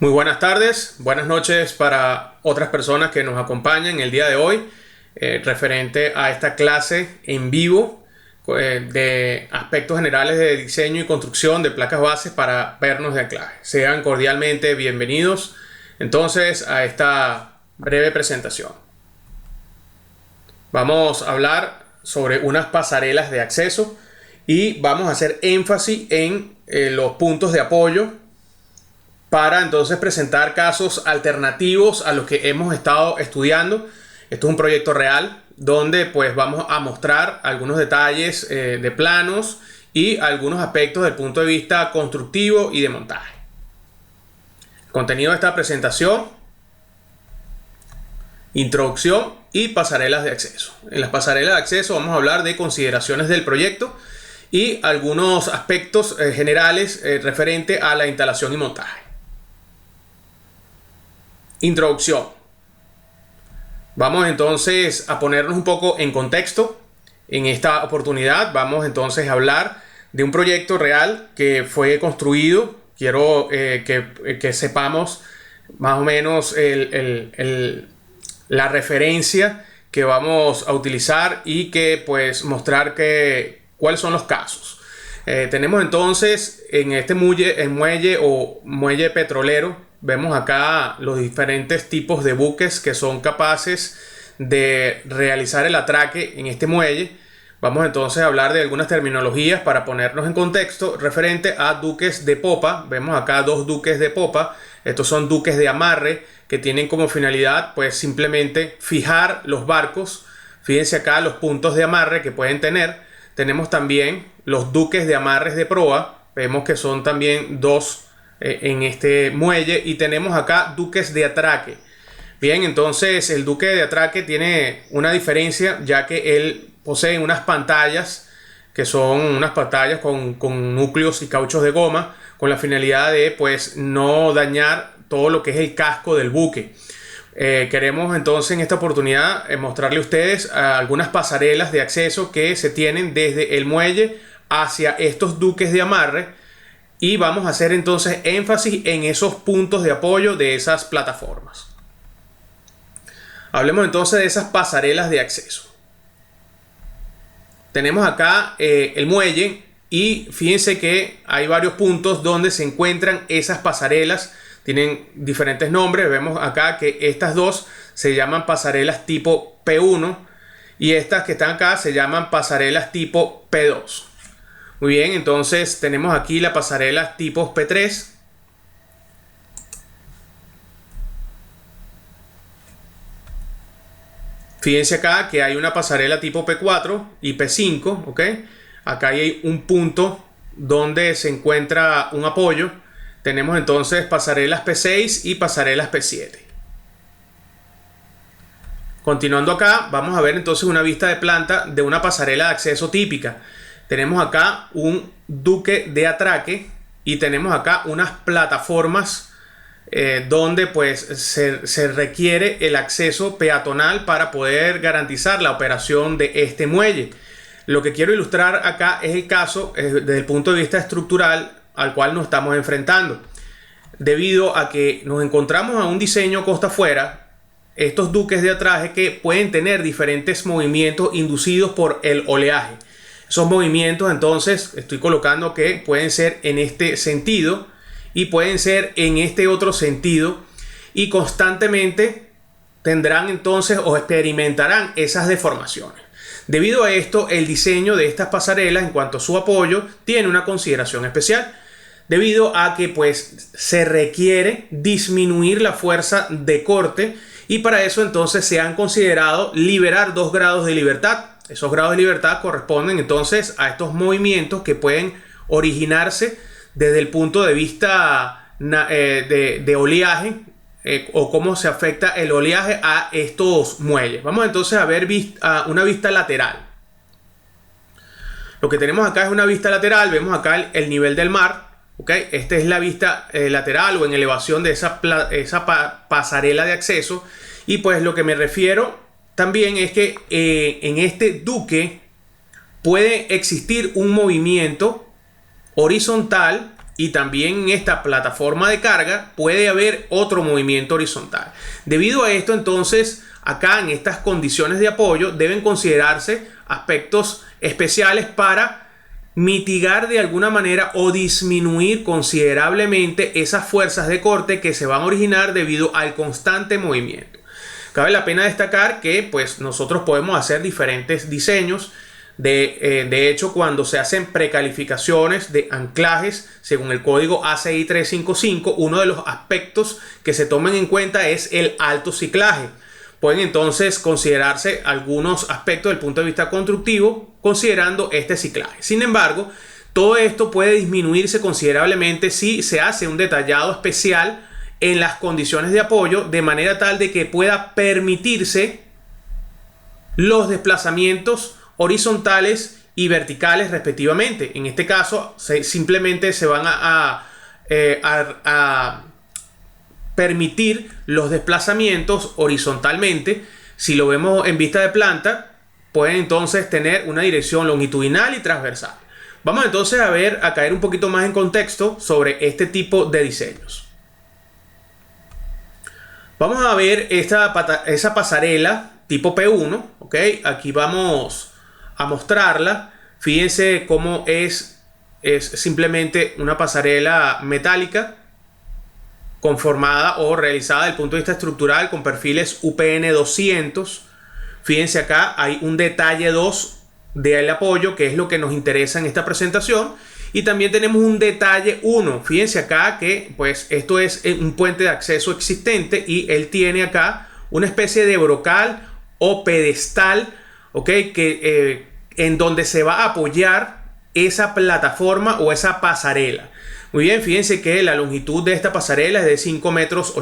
Muy buenas tardes, buenas noches para otras personas que nos acompañan el día de hoy, referente a esta clase en vivo de aspectos generales de diseño y construcción de placas bases para pernos de anclaje. Sean cordialmente bienvenidos entonces a esta breve presentación. Vamos a hablar sobre unas pasarelas de acceso y vamos a hacer énfasis en los puntos de apoyo para entonces presentar casos alternativos a los que hemos estado estudiando. Esto es un proyecto real donde pues vamos a mostrar algunos detalles de planos y algunos aspectos del punto de vista constructivo y de montaje. El contenido de esta presentación: introducción y pasarelas de acceso. En las pasarelas de acceso vamos a hablar de consideraciones del proyecto y algunos aspectos generales referente a la instalación y montaje. Introducción. Vamos entonces a ponernos un poco en contexto. En esta oportunidad vamos entonces a hablar de un proyecto real que fue construido. Quiero que sepamos más o menos la referencia que vamos a utilizar y que pues mostrar cuáles son los casos. Tenemos entonces en este muelle petrolero. Vemos acá los diferentes tipos de buques que son capaces de realizar el atraque en este muelle. Vamos entonces a hablar de algunas terminologías para ponernos en contexto referente a duques de popa. Vemos acá dos duques de popa. Estos son duques de amarre que tienen como finalidad pues simplemente fijar los barcos. Fíjense acá los puntos de amarre que pueden tener. Tenemos también los duques de amarres de proa. Vemos que son también dos en este muelle, y tenemos acá duques de atraque. Bien, entonces el duque de atraque tiene una diferencia, ya que él posee unas pantallas que son unas pantallas con núcleos y cauchos de goma, con la finalidad de pues no dañar todo lo que es el casco del buque. Queremos entonces en esta oportunidad mostrarle a ustedes algunas pasarelas de acceso que se tienen desde el muelle hacia estos duques de amarre. Y vamos a hacer entonces énfasis en esos puntos de apoyo de esas plataformas. Hablemos entonces de esas pasarelas de acceso. Tenemos acá el muelle y fíjense que hay varios puntos donde se encuentran esas pasarelas. Tienen diferentes nombres. Vemos acá que estas dos se llaman pasarelas tipo P1 y estas que están acá se llaman pasarelas tipo P2. Muy bien, entonces tenemos aquí la pasarela tipo P3. Fíjense acá que hay una pasarela tipo P4 y P5, ¿ok? Acá hay un punto donde se encuentra un apoyo. Tenemos entonces pasarelas P6 y pasarelas P7. Continuando acá, vamos a ver entonces una vista de planta de una pasarela de acceso típica. Tenemos acá un duque de atraque y tenemos acá unas plataformas donde pues se requiere el acceso peatonal para poder garantizar la operación de este muelle. Lo que quiero ilustrar acá es el caso desde el punto de vista estructural al cual nos estamos enfrentando. Debido a que nos encontramos a un diseño costa afuera, estos duques de atraque que pueden tener diferentes movimientos inducidos por el oleaje. Esos movimientos entonces estoy colocando que pueden ser en este sentido y pueden ser en este otro sentido, y constantemente tendrán entonces o experimentarán esas deformaciones. Debido a esto, el diseño de estas pasarelas en cuanto a su apoyo tiene una consideración especial, debido a que pues se requiere disminuir la fuerza de corte, y para eso entonces se han considerado liberar 2 grados de libertad. Esos grados de libertad corresponden entonces a estos movimientos que pueden originarse desde el punto de vista de oleaje o cómo se afecta el oleaje a estos muelles. Vamos entonces a ver una vista lateral. Lo que tenemos acá es una vista lateral. Vemos acá el nivel del mar. ¿Okay? Esta es la vista lateral o en elevación de esa pasarela de acceso. Y pues lo que me refiero también es que en este duque puede existir un movimiento horizontal y también en esta plataforma de carga puede haber otro movimiento horizontal. Debido a esto, entonces, acá en estas condiciones de apoyo deben considerarse aspectos especiales para mitigar de alguna manera o disminuir considerablemente esas fuerzas de corte que se van a originar debido al constante movimiento. Cabe la pena destacar que pues nosotros podemos hacer diferentes diseños. De hecho, cuando se hacen precalificaciones de anclajes según el código ACI 355, uno de los aspectos que se toman en cuenta es el alto ciclaje. Pueden entonces considerarse algunos aspectos del punto de vista constructivo considerando este ciclaje. Sin embargo, todo esto puede disminuirse considerablemente si se hace un detallado especial en las condiciones de apoyo de manera tal de que pueda permitirse los desplazamientos horizontales y verticales respectivamente. En este caso simplemente se van a permitir los desplazamientos horizontalmente. Si lo vemos en vista de planta, pueden entonces tener una dirección longitudinal y transversal. Vamos entonces a caer un poquito más en contexto sobre este tipo de diseños. Vamos a ver esa pasarela tipo P1, ¿ok? Aquí vamos a mostrarla. Fíjense cómo es simplemente una pasarela metálica conformada o realizada desde el punto de vista estructural con perfiles UPN 200. Fíjense acá hay un detalle 2 del apoyo, que es lo que nos interesa en esta presentación, y también tenemos un detalle 1. Fíjense acá que pues esto es un puente de acceso existente y él tiene acá una especie de brocal o pedestal, ¿ok? En donde se va a apoyar esa plataforma o esa pasarela. Muy bien, fíjense que la longitud de esta pasarela es de 5,87 metros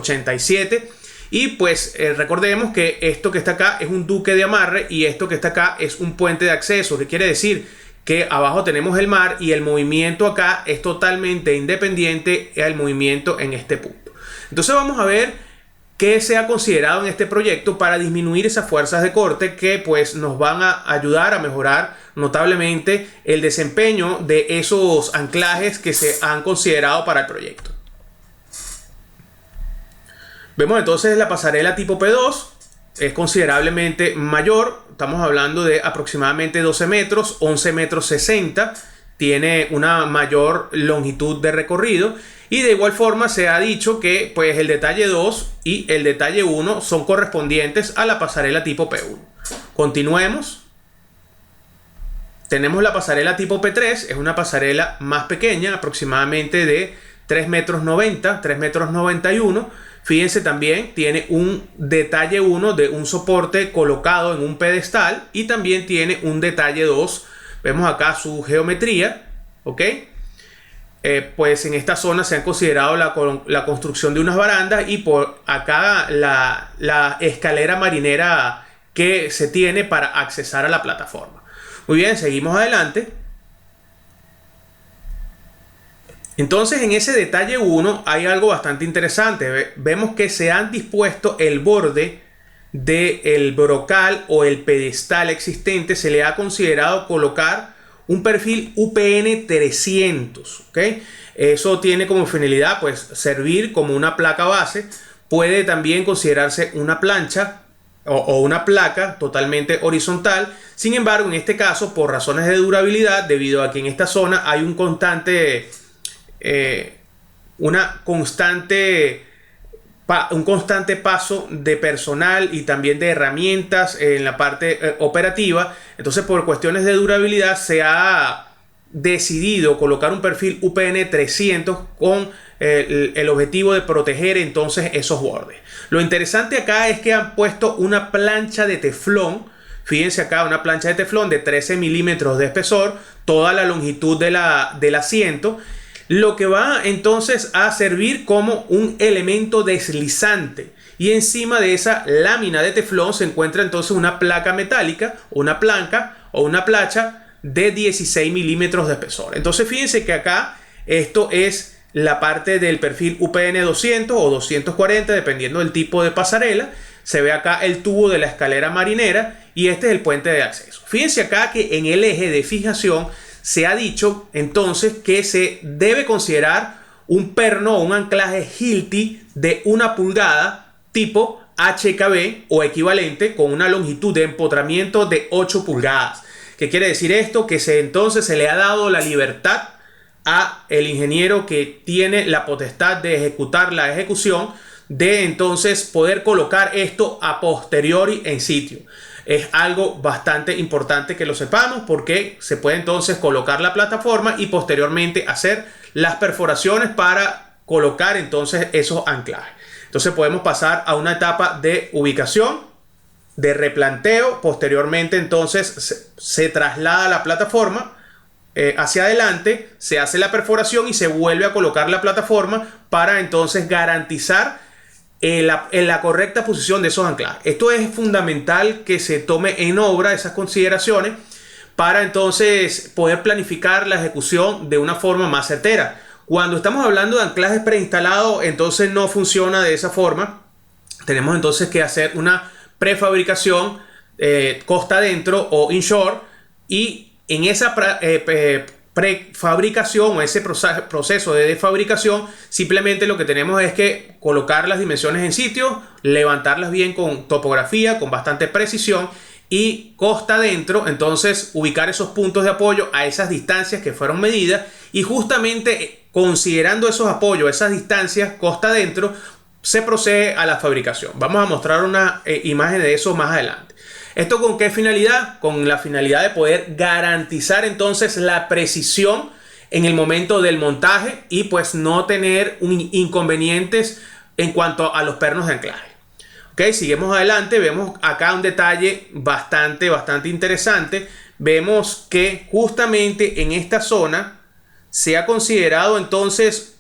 y pues recordemos que esto que está acá es un duque de amarre y esto que está acá es un puente de acceso, que quiere decir que abajo tenemos el mar y el movimiento acá es totalmente independiente al movimiento en este punto. Entonces vamos a ver qué se ha considerado en este proyecto para disminuir esas fuerzas de corte que pues nos van a ayudar a mejorar notablemente el desempeño de esos anclajes que se han considerado para el proyecto. Vemos entonces la pasarela tipo P2 es considerablemente mayor. Estamos hablando de aproximadamente 12 metros, 11 metros 60. Tiene una mayor longitud de recorrido. Y de igual forma se ha dicho que pues el detalle 2 y el detalle 1 son correspondientes a la pasarela tipo P1. Continuemos. Tenemos la pasarela tipo P3, es una pasarela más pequeña, aproximadamente de 3,90 metros, 3,91 metros. Fíjense también, tiene un detalle 1 de un soporte colocado en un pedestal y también tiene un detalle 2. Vemos acá su geometría, ¿ok? Pues en esta zona se han considerado la construcción de unas barandas y por acá la escalera marinera que se tiene para accesar a la plataforma. Muy bien, seguimos adelante. Entonces en ese detalle 1 hay algo bastante interesante. Vemos que se han dispuesto el borde del brocal o el pedestal existente. Se le ha considerado colocar un perfil UPN 300, ¿ok? Eso tiene como finalidad pues servir como una placa base. Puede también considerarse una plancha o una placa totalmente horizontal. Sin embargo, en este caso, por razones de durabilidad, debido a que en esta zona hay un constante paso de personal y también de herramientas en la parte operativa. Entonces, por cuestiones de durabilidad se ha decidido colocar un perfil UPN 300 con el objetivo de proteger entonces esos bordes. Lo interesante acá es que han puesto una plancha de teflón. Fíjense acá, una plancha de teflón de 13 milímetros de espesor, toda la longitud del asiento, lo que va entonces a servir como un elemento deslizante. Y encima de esa lámina de teflón se encuentra entonces una placa metálica, una planca o una placha de 16 milímetros de espesor. Entonces fíjense que acá esto es la parte del perfil UPN 200 o 240, dependiendo del tipo de pasarela. Se ve acá el tubo de la escalera marinera y este es el puente de acceso. Fíjense acá que en el eje de fijación se ha dicho entonces que se debe considerar un perno o un anclaje Hilti de 1 pulgada tipo HKB o equivalente con una longitud de empotramiento de 8 pulgadas. ¿Qué quiere decir esto? Que entonces se le ha dado la libertad a el ingeniero que tiene la potestad de ejecutar la ejecución de entonces poder colocar esto a posteriori en sitio. Es algo bastante importante que lo sepamos porque se puede entonces colocar la plataforma y posteriormente hacer las perforaciones para colocar entonces esos anclajes. Entonces podemos pasar a una etapa de ubicación, de replanteo. Posteriormente entonces se traslada la plataforma hacia adelante, se hace la perforación y se vuelve a colocar la plataforma para entonces garantizar en la correcta posición de esos anclajes. Esto es fundamental que se tome en obra esas consideraciones para entonces poder planificar la ejecución de una forma más certera. Cuando estamos hablando de anclajes preinstalados, entonces no funciona de esa forma. Tenemos entonces que hacer una prefabricación costa adentro o inshore, y en esa prefabricación o ese proceso de fabricación simplemente lo que tenemos es que colocar las dimensiones en sitio, levantarlas bien con topografía, con bastante precisión, y costa adentro entonces ubicar esos puntos de apoyo a esas distancias que fueron medidas, y justamente considerando esos apoyos, esas distancias costa adentro, se procede a la fabricación. Vamos a mostrar una imagen de eso más adelante. ¿Esto con qué finalidad? Con la finalidad de poder garantizar entonces la precisión en el momento del montaje y pues no tener inconvenientes en cuanto a los pernos de anclaje. Ok, seguimos adelante. Vemos acá un detalle bastante interesante. Vemos que justamente en esta zona se ha considerado entonces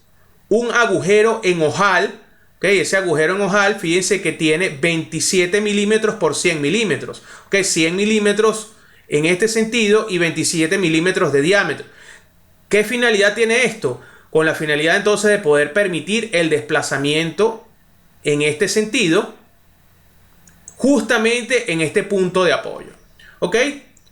un agujero en ojal. Okay, ese agujero en ojal, fíjense que tiene 27 milímetros por 100 milímetros. Okay, 100 milímetros en este sentido y 27 milímetros de diámetro. ¿Qué finalidad tiene esto? Con la finalidad entonces de poder permitir el desplazamiento en este sentido, justamente en este punto de apoyo. ¿Ok?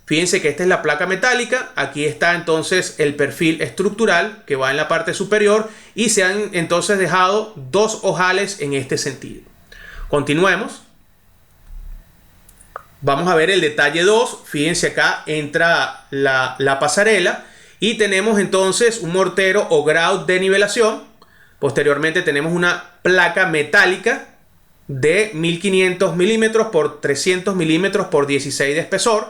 Fíjense que esta es la placa metálica, aquí está entonces el perfil estructural que va en la parte superior y se han entonces dejado 2 ojales en este sentido. Continuemos. Vamos a ver el detalle 2. Fíjense acá entra la pasarela y tenemos entonces un mortero o grout de nivelación. Posteriormente tenemos una placa metálica de 1500 milímetros por 300 milímetros por 16 de espesor.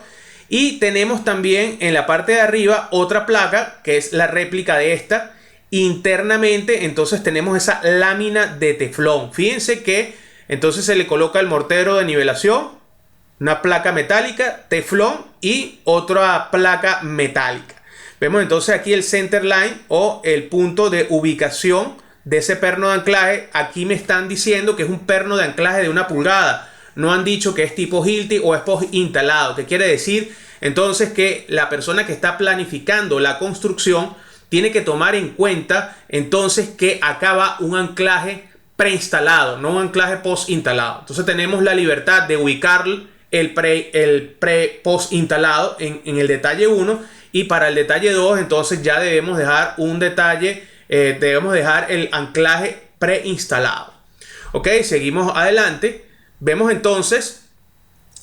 Y tenemos también en la parte de arriba otra placa que es la réplica de esta. Internamente entonces tenemos esa lámina de teflón. Fíjense que entonces se le coloca el mortero de nivelación, una placa metálica, teflón y otra placa metálica. Vemos entonces aquí el center line o el punto de ubicación de ese perno de anclaje. Aquí me están diciendo que es un perno de anclaje de 1 pulgada. No han dicho que es tipo Hilti o es post instalado. ¿Qué quiere decir? Entonces que la persona que está planificando la construcción tiene que tomar en cuenta entonces que acá va un anclaje preinstalado, no un anclaje post instalado. Entonces tenemos la libertad de ubicar el post instalado en el detalle 1, y para el detalle 2 entonces ya debemos dejar un detalle, debemos dejar el anclaje preinstalado. Ok, seguimos adelante. Vemos entonces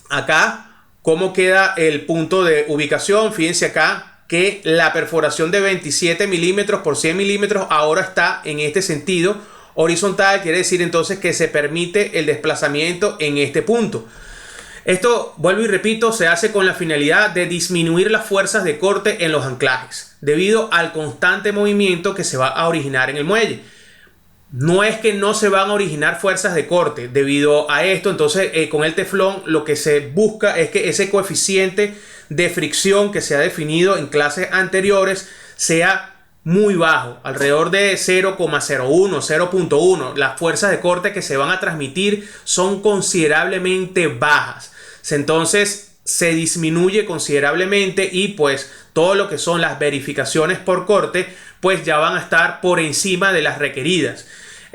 acá cómo queda el punto de ubicación. Fíjense acá que la perforación de 27 milímetros por 100 milímetros ahora está en este sentido horizontal. Quiere decir entonces que se permite el desplazamiento en este punto. Esto, vuelvo y repito, se hace con la finalidad de disminuir las fuerzas de corte en los anclajes debido al constante movimiento que se va a originar en el muelle. No es que no se van a originar fuerzas de corte debido a esto. Entonces con el teflón lo que se busca es que ese coeficiente de fricción que se ha definido en clases anteriores sea muy bajo, alrededor de 0,01, 0.1. Las fuerzas de corte que se van a transmitir son considerablemente bajas. Entonces se disminuye considerablemente y pues todo lo que son las verificaciones por corte pues ya van a estar por encima de las requeridas.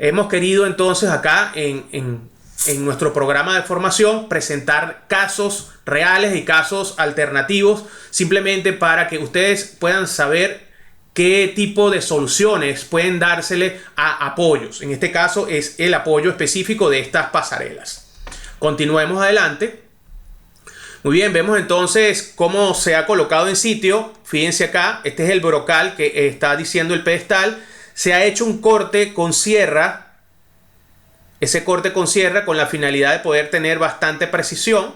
Hemos querido entonces acá en en nuestro programa de formación presentar casos reales y casos alternativos, simplemente para que ustedes puedan saber qué tipo de soluciones pueden dársele a apoyos. En este caso es el apoyo específico de estas pasarelas. Continuemos adelante. Muy bien, vemos entonces cómo se ha colocado en sitio. Fíjense acá, este es el brocal que está diciendo el pedestal. Se ha hecho un corte con sierra. Ese corte con sierra con la finalidad de poder tener bastante precisión.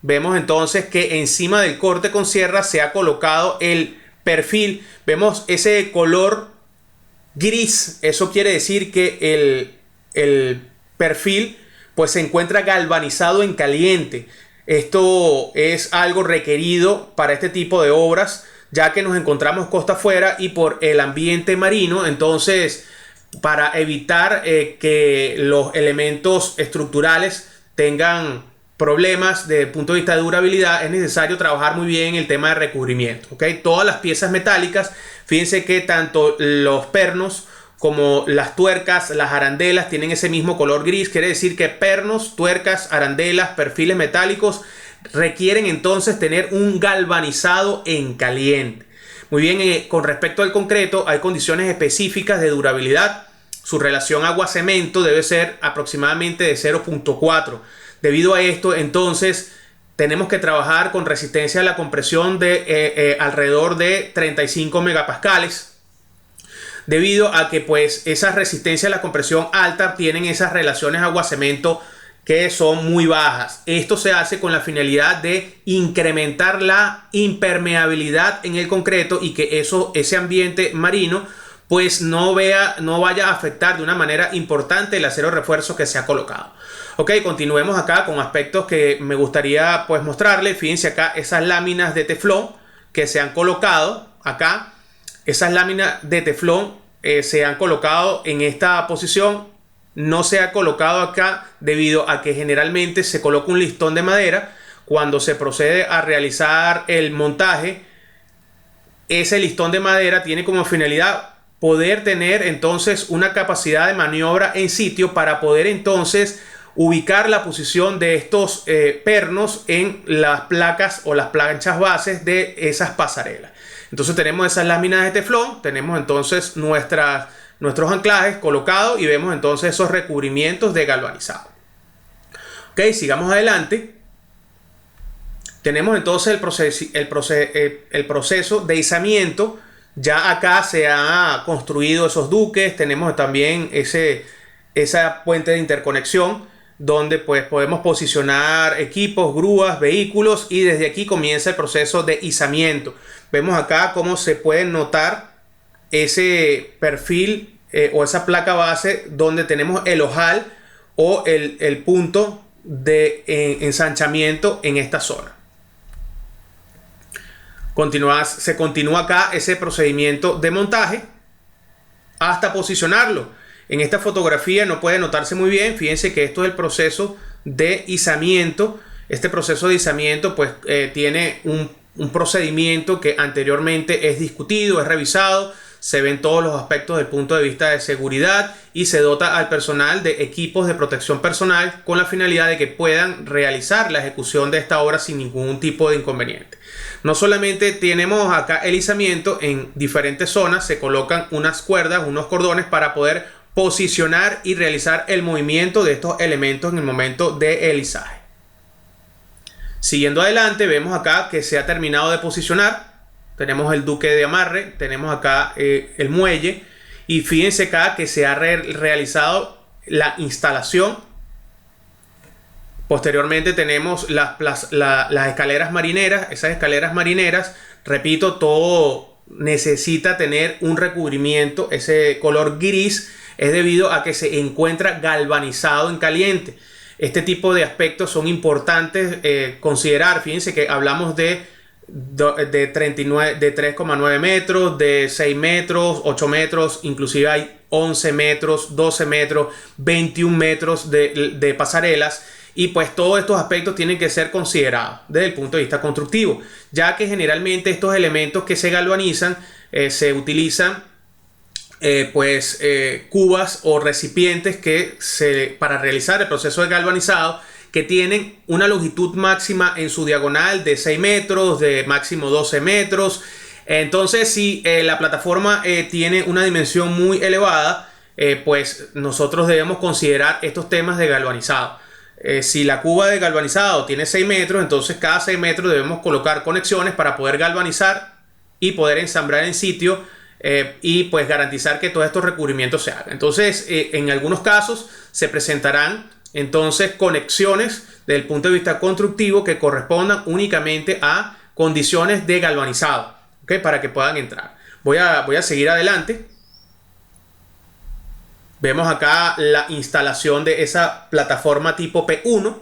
Vemos entonces que encima del corte con sierra se ha colocado el perfil. Vemos ese color gris. Eso quiere decir que el perfil pues se encuentra galvanizado en caliente. Esto es algo requerido para este tipo de obras, ya que nos encontramos costa afuera y por el ambiente marino. Entonces, para evitar que los elementos estructurales tengan problemas desde el punto de vista de durabilidad, es necesario trabajar muy bien el tema de recubrimiento. ¿Okay? Todas las piezas metálicas, fíjense que tanto los pernos como las tuercas, las arandelas tienen ese mismo color gris. Quiere decir que pernos, tuercas, arandelas, perfiles metálicos requieren entonces tener un galvanizado en caliente. Muy bien, con respecto al concreto hay condiciones específicas de durabilidad. Su relación agua-cemento debe ser aproximadamente de 0.4. Debido a esto, entonces, tenemos que trabajar con resistencia a la compresión de alrededor de 35 megapascales. Debido a que pues esa resistencia a la compresión alta tienen esas relaciones agua-cemento que son muy bajas. Esto se hace con la finalidad de incrementar la impermeabilidad en el concreto y que ese ambiente marino pues no vaya a afectar de una manera importante el acero refuerzo que se ha colocado. Ok, continuemos acá con aspectos que me gustaría pues mostrarles. Fíjense acá esas láminas de teflón que se han colocado acá. Esas láminas de teflón se han colocado en esta posición. No se ha colocado acá debido a que generalmente se coloca un listón de madera. Cuando se procede a realizar el montaje, ese listón de madera tiene como finalidad poder tener entonces una capacidad de maniobra en sitio para poder entonces ubicar la posición de estos pernos en las placas o las planchas bases de esas pasarelas. Entonces tenemos esas láminas de teflón, tenemos entonces nuestros anclajes colocados y vemos entonces esos recubrimientos de galvanizado. Ok, sigamos adelante. Tenemos entonces el proceso de izamiento. Ya acá se ha construido esos duques, tenemos también esa puente de interconexión donde pues podemos posicionar equipos, grúas, vehículos y desde aquí comienza el proceso de izamiento. Vemos acá cómo se puede notar ese perfil o esa placa base donde tenemos el ojal o el punto de ensanchamiento en esta zona. Se continúa acá ese procedimiento de montaje hasta posicionarlo. En esta fotografía no puede notarse muy bien. Fíjense que esto es el proceso de izamiento. Este proceso de izamiento pues tiene un procedimiento que anteriormente es discutido, es revisado. Se ven todos los aspectos desde el punto de vista de seguridad y se dota al personal de equipos de protección personal con la finalidad de que puedan realizar la ejecución de esta obra sin ningún tipo de inconveniente. No solamente tenemos acá el izamiento, en diferentes zonas se colocan unas cuerdas, unos cordones para poder posicionar y realizar el movimiento de estos elementos en el momento del izaje. Siguiendo adelante, vemos acá que se ha terminado de posicionar. Tenemos el duque de amarre, tenemos acá el muelle y fíjense acá que se ha realizado la instalación. Posteriormente tenemos las escaleras marineras. Esas escaleras marineras, repito, todo necesita tener un recubrimiento. Ese color gris es debido a que se encuentra galvanizado en caliente. Este tipo de aspectos son importantes considerar. Fíjense que hablamos de 3,9 metros, de 6 metros, 8 metros, inclusive hay 11 metros, 12 metros, 21 metros de pasarelas. Y pues todos estos aspectos tienen que ser considerados desde el punto de vista constructivo, ya que generalmente estos elementos que se galvanizan se utilizan cubas o recipientes para realizar el proceso de galvanizado, que tienen una longitud máxima en su diagonal de 6 metros, de máximo 12 metros. Entonces, si la plataforma tiene una dimensión muy elevada, pues nosotros debemos considerar estos temas de galvanizado. Si la cuba de galvanizado tiene 6 metros, entonces cada 6 metros debemos colocar conexiones para poder galvanizar y poder ensamblar en sitio, y pues garantizar que todos estos recubrimientos se hagan. Entonces, en algunos casos se presentarán entonces conexiones desde el punto de vista constructivo que correspondan únicamente a condiciones de galvanizado, ¿okay? Para que puedan entrar. Voy a seguir adelante. Vemos acá la instalación de esa plataforma tipo P1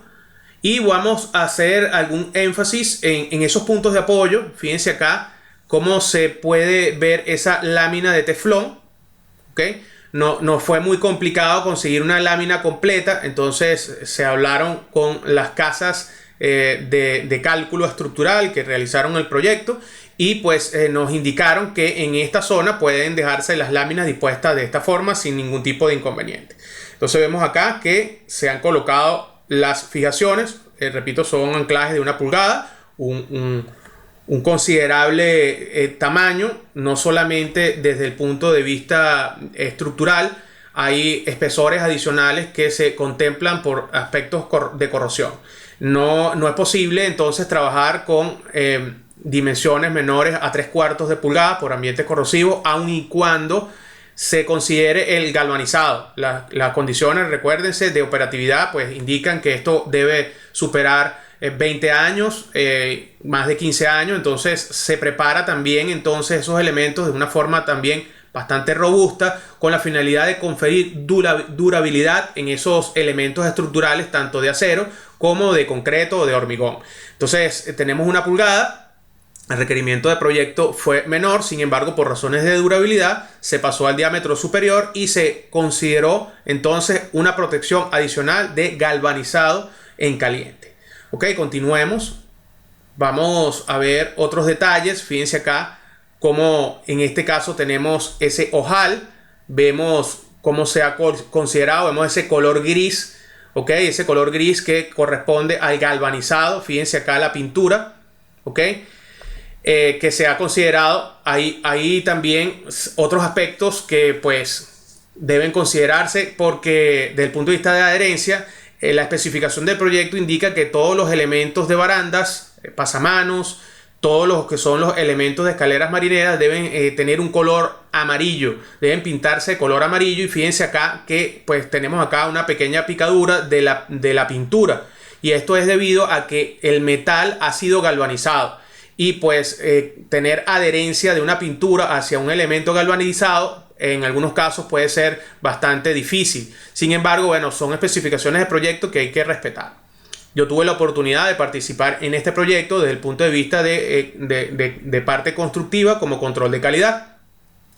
y vamos a hacer algún énfasis en esos puntos de apoyo. Fíjense acá cómo se puede ver esa lámina de teflón, ¿okay? No fue muy complicado conseguir una lámina completa, entonces se hablaron con las casas de cálculo estructural que realizaron el proyecto y pues nos indicaron que en esta zona pueden dejarse las láminas dispuestas de esta forma sin ningún tipo de inconveniente. Entonces vemos acá que se han colocado las fijaciones, repito, son anclajes de 1 pulgada, un considerable tamaño, no solamente desde el punto de vista estructural. Hay espesores adicionales que se contemplan por aspectos de corrosión. No es posible entonces trabajar con dimensiones menores a 3/4 de pulgada por ambiente corrosivo, aun y cuando se considere el galvanizado. Las condiciones, recuérdense, de operatividad pues indican que esto debe superar 20 años, más de 15 años. Entonces se prepara también entonces esos elementos de una forma también bastante robusta, con la finalidad de conferir durabilidad en esos elementos estructurales, tanto de acero como de concreto o de hormigón. Entonces tenemos 1 pulgada. El requerimiento de proyecto fue menor, sin embargo, por razones de durabilidad se pasó al diámetro superior y se consideró entonces una protección adicional de galvanizado en caliente. Ok, continuemos. Vamos a ver otros detalles. Fíjense acá cómo en este caso tenemos ese ojal. Vemos cómo se ha considerado, vemos ese color gris. Ok, ese color gris que corresponde al galvanizado. Fíjense acá la pintura. Ok, que se ha considerado. Hay también otros aspectos que pues deben considerarse, porque desde el punto de vista de adherencia, la especificación del proyecto indica que todos los elementos de barandas, pasamanos, todos los que son los elementos de escaleras marineras deben tener un color amarillo, deben pintarse de color amarillo. Y fíjense acá que pues tenemos acá una pequeña picadura de la pintura, y esto es debido a que el metal ha sido galvanizado, y pues tener adherencia de una pintura hacia un elemento galvanizado en algunos casos puede ser bastante difícil. Sin embargo, bueno, son especificaciones de proyecto que hay que respetar. Yo tuve la oportunidad de participar en este proyecto desde el punto de vista de parte constructiva como control de calidad.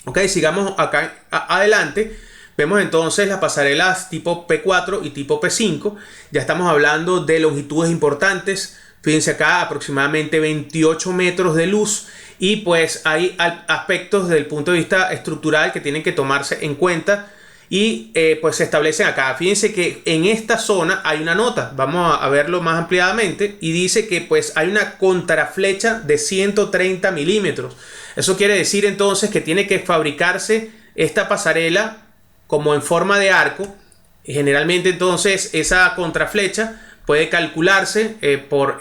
Ok, sigamos acá adelante. Vemos entonces las pasarelas tipo P4 y tipo P5. Ya estamos hablando de longitudes importantes. Fíjense acá, aproximadamente 28 metros de luz. Y pues hay aspectos desde el punto de vista estructural que tienen que tomarse en cuenta. Y pues se establecen acá. Fíjense que en esta zona hay una nota. Vamos a verlo más ampliadamente. Y dice que pues hay una contraflecha de 130 milímetros. Eso quiere decir entonces que tiene que fabricarse esta pasarela como en forma de arco. Generalmente entonces esa contraflecha puede calcularse por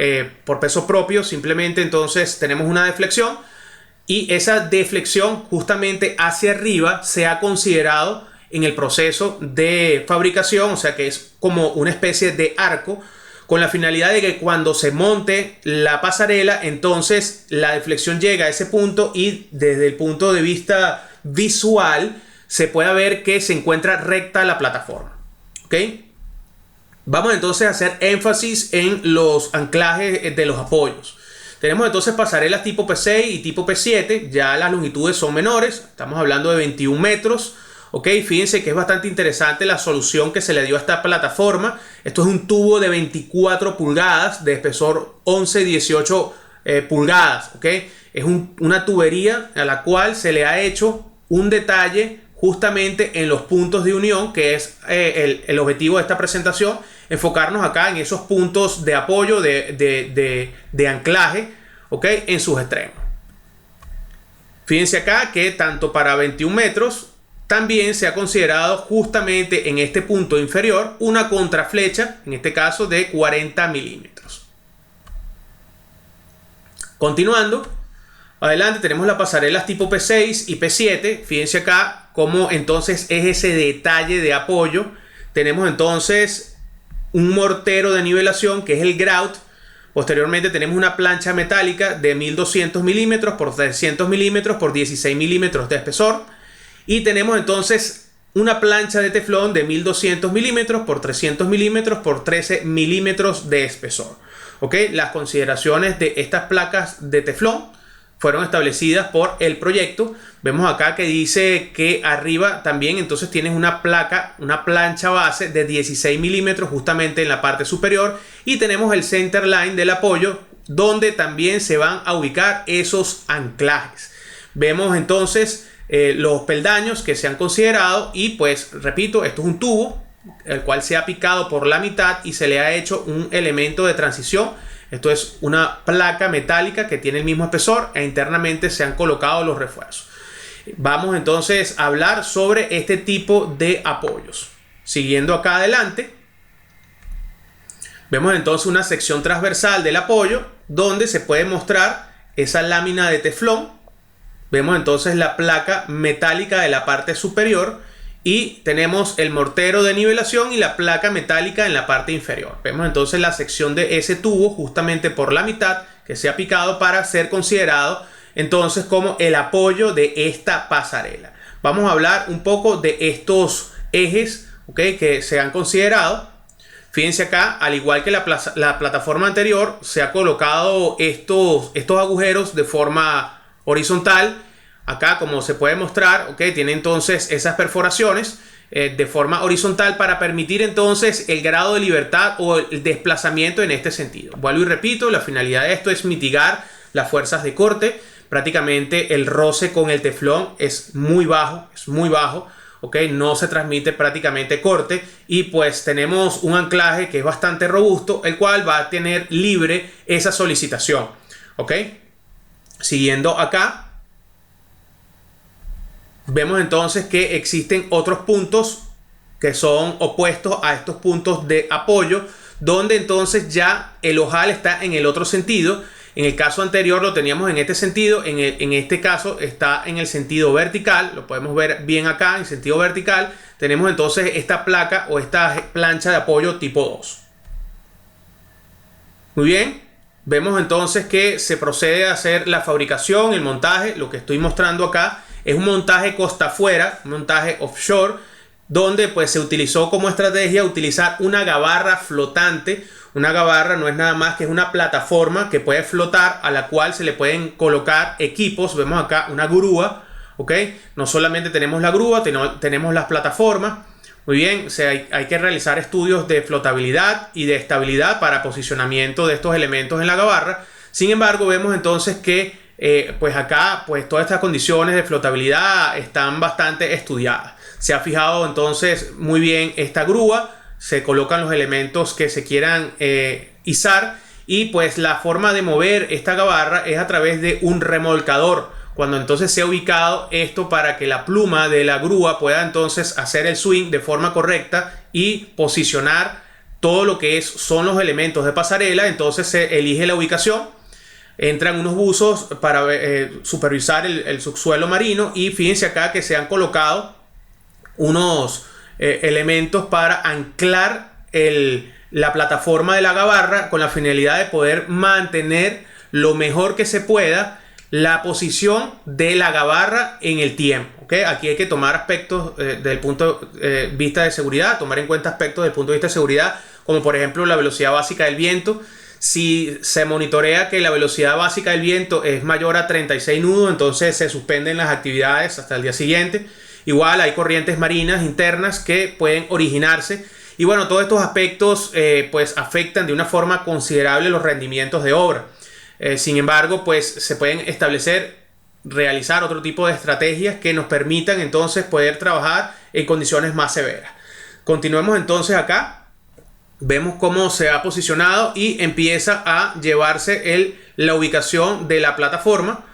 peso propio. Simplemente entonces tenemos una deflexión, y esa deflexión justamente hacia arriba se ha considerado en el proceso de fabricación, o sea que es como una especie de arco, con la finalidad de que cuando se monte la pasarela, entonces la deflexión llega a ese punto y desde el punto de vista visual se pueda ver que se encuentra recta la plataforma. ¿Ok? Vamos entonces a hacer énfasis en los anclajes de los apoyos. Tenemos entonces pasarelas tipo P6 y tipo P7. Ya las longitudes son menores. Estamos hablando de 21 metros. Ok, fíjense que es bastante interesante la solución que se le dio a esta plataforma. Esto es un tubo de 24 pulgadas, de espesor 11-18 pulgadas. Ok, es una tubería a la cual se le ha hecho un detalle justamente en los puntos de unión, que es el objetivo de esta presentación, enfocarnos acá en esos puntos de apoyo, de anclaje, ¿ok? En sus extremos. Fíjense acá que tanto para 21 metros también se ha considerado justamente en este punto inferior una contraflecha, en este caso de 40 milímetros. Continuando, adelante tenemos las pasarelas tipo P6 y P7. Fíjense acá cómo entonces es ese detalle de apoyo. Tenemos entonces un mortero de nivelación que es el grout. Posteriormente tenemos una plancha metálica de 1200 milímetros por 300 milímetros por 16 milímetros de espesor. Y tenemos entonces una plancha de teflón de 1200 milímetros por 300 milímetros por 13 milímetros de espesor. ¿Ok? Las consideraciones de estas placas de teflón fueron establecidas por el proyecto. Vemos acá que dice que arriba también entonces tienes una plancha base de 16 milímetros justamente en la parte superior, y tenemos el center line del apoyo donde también se van a ubicar esos anclajes. Vemos entonces los peldaños que se han considerado, y pues repito, esto es un tubo el cual se ha picado por la mitad y se le ha hecho un elemento de transición. Esto es una placa metálica que tiene el mismo espesor e internamente se han colocado los refuerzos. Vamos entonces a hablar sobre este tipo de apoyos. Siguiendo acá adelante, vemos entonces una sección transversal del apoyo donde se puede mostrar esa lámina de teflón. Vemos entonces la placa metálica de la parte superior y tenemos el mortero de nivelación y la placa metálica en la parte inferior. Vemos entonces la sección de ese tubo justamente por la mitad que se ha picado para ser considerado entonces como el apoyo de esta pasarela. Vamos a hablar un poco de estos ejes, ¿okay?, que se han considerado. Fíjense acá, al igual que la plataforma anterior, se ha colocado estos agujeros de forma horizontal. Acá, como se puede mostrar, ¿okay?, tiene entonces esas perforaciones de forma horizontal para permitir entonces el grado de libertad o el desplazamiento en este sentido. Vuelvo y repito, la finalidad de esto es mitigar las fuerzas de corte. Prácticamente el roce con el teflón es muy bajo, ¿okay? No se transmite prácticamente corte, y pues tenemos un anclaje que es bastante robusto, el cual va a tener libre esa solicitación, ¿ok? Siguiendo acá, vemos entonces que existen otros puntos que son opuestos a estos puntos de apoyo, donde entonces ya el ojal está en el otro sentido. En el caso anterior lo teníamos en este sentido, en este caso está en el sentido vertical, lo podemos ver bien acá en sentido vertical. Tenemos entonces esta placa o esta plancha de apoyo tipo 2. Muy bien, vemos entonces que se procede a hacer la fabricación, el montaje. Lo que estoy mostrando acá es un montaje costa afuera, un montaje offshore, donde pues se utilizó como estrategia utilizar una gabarra flotante. Una gabarra no es nada más que es una plataforma que puede flotar, a la cual se le pueden colocar equipos. Vemos acá una grúa, ¿ok? No solamente tenemos la grúa, tenemos las plataformas. Muy bien, o sea, hay que realizar estudios de flotabilidad y de estabilidad para posicionamiento de estos elementos en la gabarra. Sin embargo, vemos entonces que pues acá pues todas estas condiciones de flotabilidad están bastante estudiadas. Se ha fijado entonces muy bien esta grúa. Se colocan los elementos que se quieran izar, y pues la forma de mover esta gabarra es a través de un remolcador. Cuando entonces se ha ubicado esto para que la pluma de la grúa pueda entonces hacer el swing de forma correcta y posicionar todo lo que son los elementos de pasarela, entonces se elige la ubicación. Entran unos buzos para supervisar el subsuelo marino, y fíjense acá que se han colocado unos elementos para anclar la plataforma de la gabarra con la finalidad de poder mantener lo mejor que se pueda la posición de la gabarra en el tiempo, ¿okay? Aquí hay que tomar aspectos del punto de vista de seguridad, tomar en cuenta aspectos del punto de vista de seguridad, como por ejemplo la velocidad básica del viento. Si se monitorea que la velocidad básica del viento es mayor a 36 nudos, entonces se suspenden las actividades hasta el día siguiente. Igual hay corrientes marinas internas que pueden originarse, y bueno, todos estos aspectos pues afectan de una forma considerable los rendimientos de obra. Sin embargo, pues se pueden establecer realizar otro tipo de estrategias que nos permitan entonces poder trabajar en condiciones más severas. Continuemos entonces acá. Vemos cómo se ha posicionado y empieza a llevarse la ubicación de la plataforma.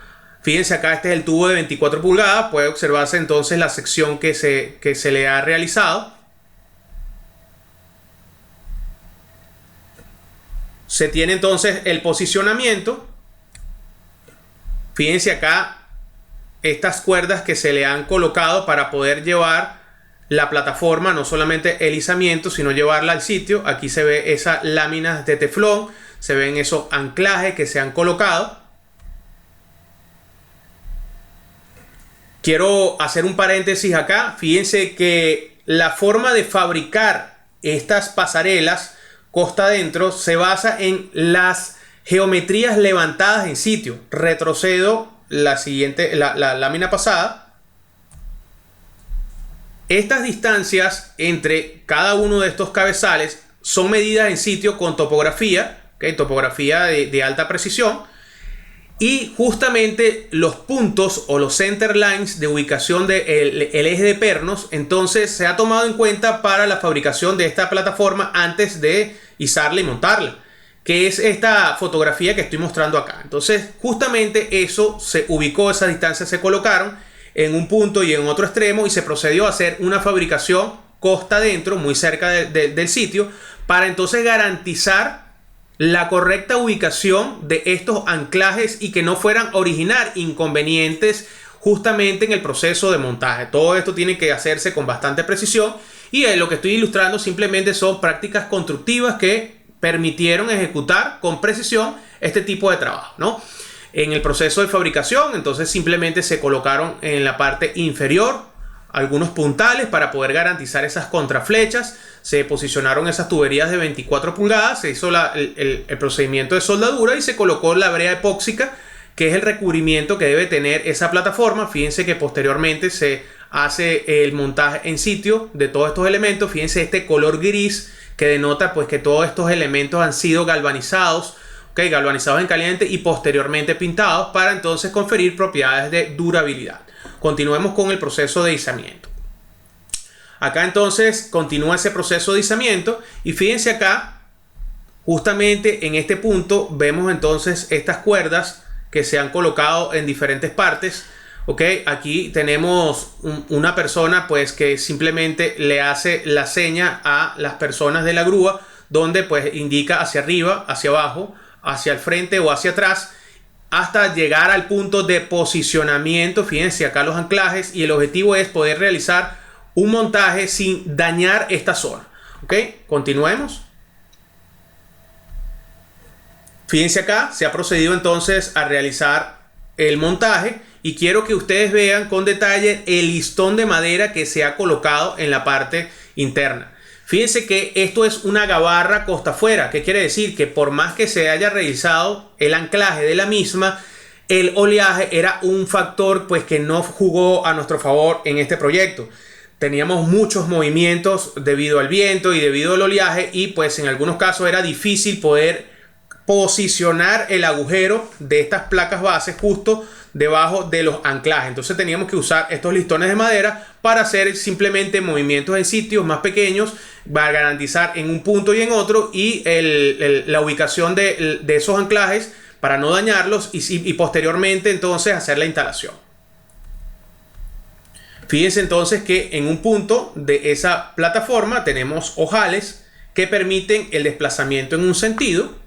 Fíjense acá, este es el tubo de 24 pulgadas. Puede observarse entonces la sección que se le ha realizado. Se tiene entonces el posicionamiento. Fíjense acá estas cuerdas que se le han colocado para poder llevar la plataforma, no solamente el izamiento, sino llevarla al sitio. Aquí se ve esas láminas de teflón, se ven esos anclajes que se han colocado. Quiero hacer un paréntesis acá. Fíjense que la forma de fabricar estas pasarelas costa adentro se basa en las geometrías levantadas en sitio. Retrocedo la lámina pasada. Estas distancias entre cada uno de estos cabezales son medidas en sitio con topografía, ¿okay? Topografía de alta precisión, y justamente los puntos o los center lines de ubicación del eje de pernos, entonces se ha tomado en cuenta para la fabricación de esta plataforma antes de izarla y montarla, que es esta fotografía que estoy mostrando acá. Entonces justamente eso se ubicó, esas distancias se colocaron en un punto y en otro extremo, y se procedió a hacer una fabricación costa adentro, muy cerca del sitio, para entonces garantizar la correcta ubicación de estos anclajes y que no fueran a originar inconvenientes justamente en el proceso de montaje. Todo esto tiene que hacerse con bastante precisión, y lo que estoy ilustrando simplemente son prácticas constructivas que permitieron ejecutar con precisión este tipo de trabajo, ¿no? En el proceso de fabricación, entonces simplemente se colocaron en la parte inferior algunos puntales para poder garantizar esas contraflechas. Se posicionaron esas tuberías de 24 pulgadas, se hizo el procedimiento de soldadura y se colocó la brea epóxica, que es el recubrimiento que debe tener esa plataforma. Fíjense que posteriormente se hace el montaje en sitio de todos estos elementos. Fíjense este color gris que denota pues que todos estos elementos han sido galvanizados, ¿okay? Galvanizados en caliente y posteriormente pintados para entonces conferir propiedades de durabilidad. Continuemos con el proceso de izamiento. Acá entonces continúa ese proceso de izamiento, y fíjense acá, justamente en este punto vemos entonces estas cuerdas que se han colocado en diferentes partes. Okay, aquí tenemos una persona pues que simplemente le hace la seña a las personas de la grúa, donde pues indica hacia arriba, hacia abajo, hacia el frente o hacia atrás, hasta llegar al punto de posicionamiento. Fíjense acá los anclajes, y el objetivo es poder realizar un montaje sin dañar esta zona. Ok, continuemos. Fíjense acá, se ha procedido entonces a realizar el montaje, y quiero que ustedes vean con detalle el listón de madera que se ha colocado en la parte interna. Fíjense que esto es una gabarra costa afuera. ¿Qué quiere decir? Que por más que se haya realizado el anclaje de la misma, el oleaje era un factor pues que no jugó a nuestro favor en este proyecto. Teníamos muchos movimientos debido al viento y debido al oleaje, y pues en algunos casos era difícil poder posicionar el agujero de estas placas bases justo debajo de los anclajes. Entonces teníamos que usar estos listones de madera para hacer simplemente movimientos en sitios más pequeños, para garantizar en un punto y en otro, y la ubicación de esos anclajes para no dañarlos, y posteriormente entonces hacer la instalación. Fíjense entonces que en un punto de esa plataforma tenemos ojales que permiten el desplazamiento en un sentido,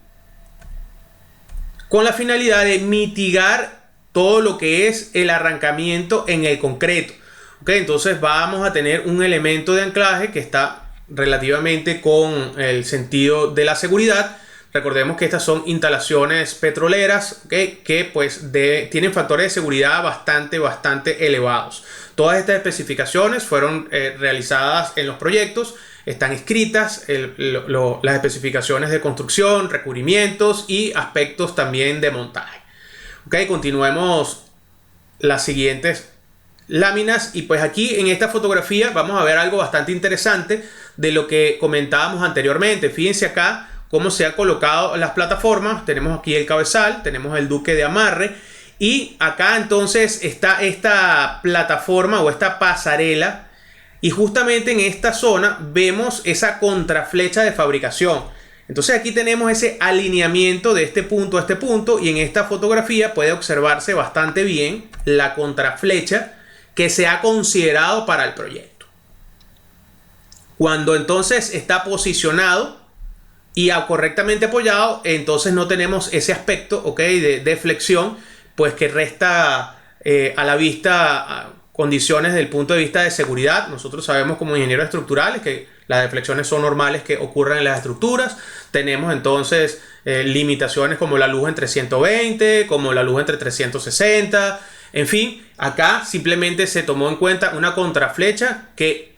con la finalidad de mitigar todo lo que es el arrancamiento en el concreto. Okay, entonces vamos a tener un elemento de anclaje que está relativamente con el sentido de la seguridad. Recordemos que estas son instalaciones petroleras, okay, que pues tienen factores de seguridad bastante elevados. Todas estas especificaciones fueron realizadas en los proyectos, están escritas las especificaciones de construcción, recubrimientos y aspectos también de montaje. Okay, continuemos las siguientes láminas, y pues aquí en esta fotografía vamos a ver algo bastante interesante de lo que comentábamos anteriormente. Fíjense acá cómo se han colocado las plataformas. Tenemos aquí el cabezal, tenemos el duque de amarre, Y acá entonces está esta plataforma o esta pasarela, y justamente en esta zona vemos esa contraflecha de fabricación. Entonces aquí tenemos ese alineamiento de este punto a este punto, y en esta fotografía puede observarse bastante bien la contraflecha que se ha considerado para el proyecto. Cuando entonces está posicionado y correctamente apoyado, entonces no tenemos ese aspecto, ¿ok?, de flexión, pues que resta a la vista condiciones desde el punto de vista de seguridad. Nosotros sabemos como ingenieros estructurales que las deflexiones son normales que ocurran en las estructuras. Tenemos entonces limitaciones como la luz entre 120, como la luz entre 360. En fin, acá simplemente se tomó en cuenta una contraflecha que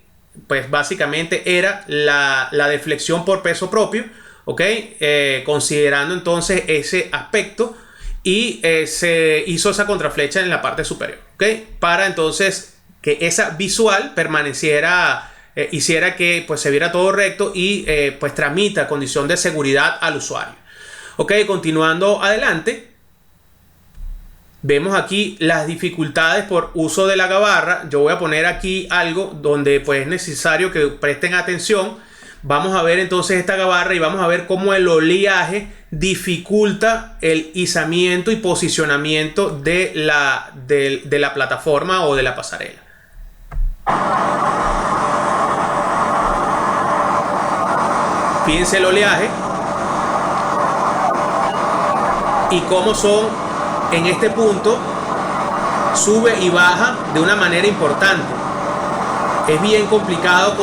pues básicamente era la deflexión por peso propio, ¿ok? Considerando entonces ese aspecto, y se hizo esa contraflecha en la parte superior, ¿ok? Para entonces que esa visual permaneciera, hiciera que pues se viera todo recto y pues transmita condición de seguridad al usuario. Ok, continuando adelante, vemos aquí las dificultades por uso de la gabarra. Yo voy a poner aquí algo donde pues es necesario que presten atención. Vamos a ver entonces esta gabarra y vamos a ver cómo el oleaje dificulta el izamiento y posicionamiento de la plataforma o de la pasarela. Fíjense el oleaje y cómo son en este punto, sube y baja de una manera importante. Es bien complicado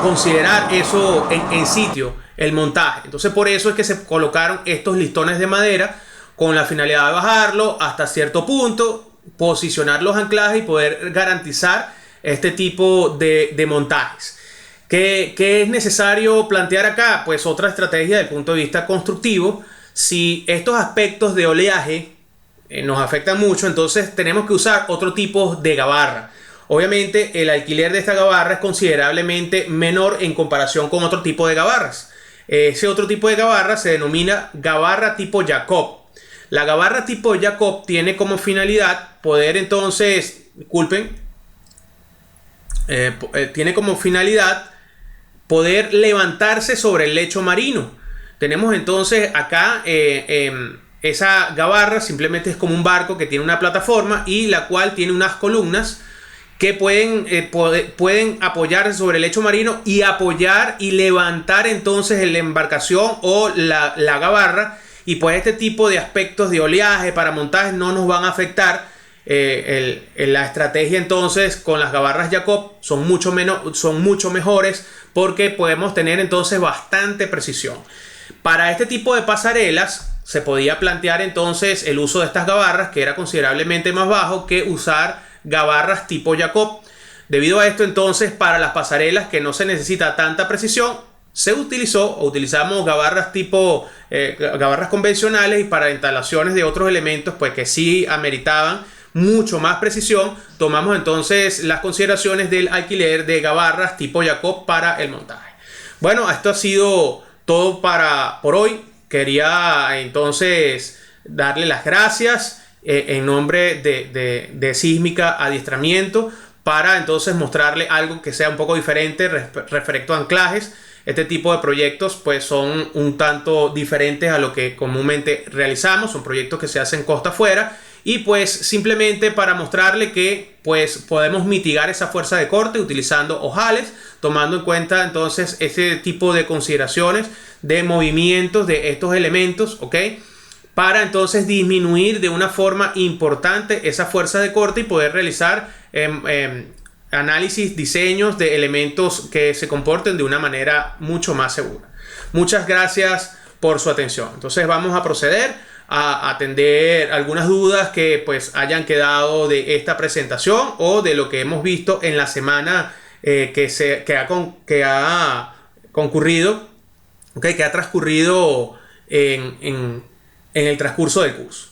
considerar eso en sitio, el montaje. Entonces por eso es que se colocaron estos listones de madera con la finalidad de bajarlo hasta cierto punto, posicionar los anclajes y poder garantizar este tipo de montajes. ¿Qué es necesario plantear acá? Pues otra estrategia desde el punto de vista constructivo. Si estos aspectos de oleaje nos afectan mucho, entonces tenemos que usar otro tipo de gabarra. Obviamente el alquiler de esta gabarra es considerablemente menor en comparación con otro tipo de gabarras. Ese otro tipo de gabarra se denomina gabarra tipo Jacob. La gabarra tipo Jacob tiene como finalidad poder entonces, tiene como finalidad poder levantarse sobre el lecho marino. Tenemos entonces acá esa gabarra simplemente es como un barco que tiene una plataforma y la cual tiene unas columnas que pueden apoyarse sobre el lecho marino y apoyar y levantar entonces la embarcación o la gabarra, y pues este tipo de aspectos de oleaje para montaje no nos van a afectar. La estrategia entonces con las gabarras Jacob son mucho mejores porque podemos tener entonces bastante precisión. Para este tipo de pasarelas se podía plantear entonces el uso de estas gabarras, que era considerablemente más bajo que usar gabarras tipo Jacob. Debido a esto entonces, para las pasarelas que no se necesita tanta precisión, se utilizamos gabarras tipo gabarras convencionales, y para instalaciones de otros elementos pues que sí ameritaban mucho más precisión, tomamos entonces las consideraciones del alquiler de gabarras tipo Jacob para el montaje. Bueno, esto ha sido todo por hoy. Quería entonces darle las gracias en nombre de Sísmica Adiestramiento, para entonces mostrarle algo que sea un poco diferente respecto a anclajes. Este tipo de proyectos pues son un tanto diferentes a lo que comúnmente realizamos. Son proyectos que se hacen costa afuera, y pues simplemente para mostrarle que pues podemos mitigar esa fuerza de corte utilizando ojales, tomando en cuenta entonces ese tipo de consideraciones de movimientos de estos elementos, ¿ok? Para entonces disminuir de una forma importante esa fuerza de corte y poder realizar análisis, diseños de elementos que se comporten de una manera mucho más segura. Muchas gracias por su atención. Entonces vamos a proceder a atender algunas dudas que pues hayan quedado de esta presentación o de lo que hemos visto en la semana que ha concurrido, okay, que ha transcurrido en el transcurso del curso.